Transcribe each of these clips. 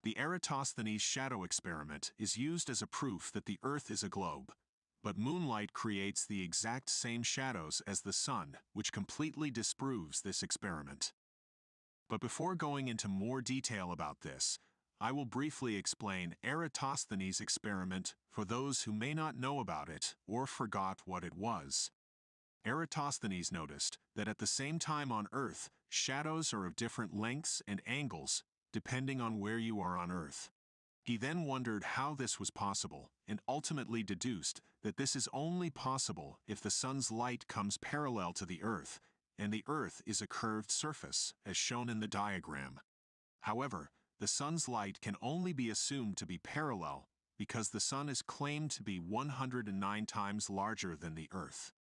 The Eratosthenes shadow experiment is used as a proof that the Earth is a globe, but moonlight creates the exact same shadows as the sun, which completely disproves this experiment. But before going into more detail about this, I will briefly explain Eratosthenes' experiment for those who may not know about it or forgot what it was. Eratosthenes noticed that at the same time on Earth, shadows are of different lengths and angles depending on where you are on Earth. He then wondered how this was possible and ultimately deduced that this is only possible if the sun's light comes parallel to the Earth, and the Earth is a curved surface, as shown in the diagram. However, the sun's light can only be assumed to be parallel because the sun is claimed to be 109 times larger than the Earth.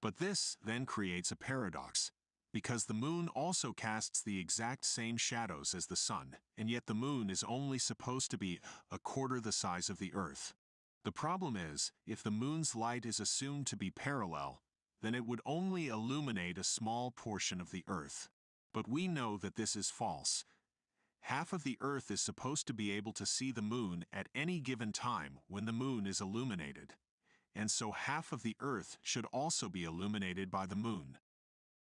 But this then creates a paradox, because the moon also casts the exact same shadows as the sun, and yet the moon is only supposed to be a quarter the size of the Earth. The problem is, if the moon's light is assumed to be parallel, then it would only illuminate a small portion of the Earth. But we know that this is false. Half of the Earth is supposed to be able to see the moon at any given time when the moon is illuminated, and so half of the Earth should also be illuminated by the moon.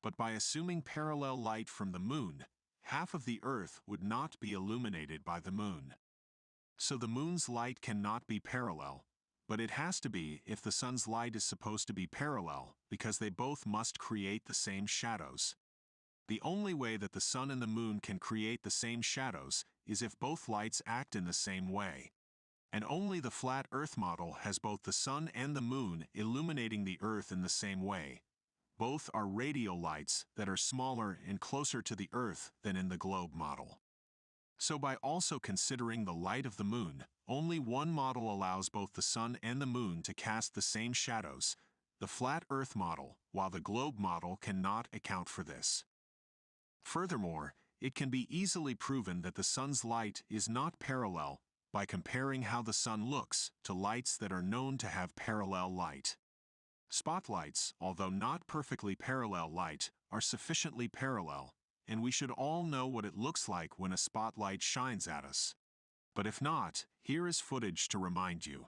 But by assuming parallel light from the moon, half of the Earth would not be illuminated by the moon. So the moon's light cannot be parallel, but it has to be if the sun's light is supposed to be parallel, because they both must create the same shadows. The only way that the sun and the moon can create the same shadows is if both lights act in the same way. And only the flat Earth model has both the sun and the moon illuminating the Earth in the same way. Both are radial lights that are smaller and closer to the Earth than in the globe model. So by also considering the light of the moon, only one model allows both the sun and the moon to cast the same shadows, the flat Earth model, while the globe model cannot account for this. Furthermore, it can be easily proven that the sun's light is not parallel by comparing how the sun looks to lights that are known to have parallel light. Spotlights, although not perfectly parallel light, are sufficiently parallel, and we should all know what it looks like when a spotlight shines at us. But if not, here is footage to remind you.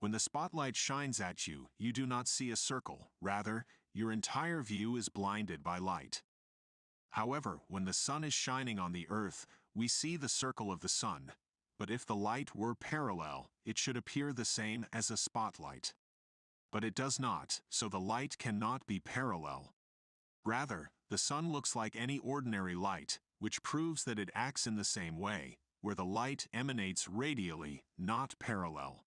When the spotlight shines at you, you do not see a circle, rather, your entire view is blinded by light. However, when the sun is shining on the Earth, we see the circle of the sun, but if the light were parallel, it should appear the same as a spotlight. But it does not, so the light cannot be parallel. Rather, the sun looks like any ordinary light, which proves that it acts in the same way, where the light emanates radially, not parallel.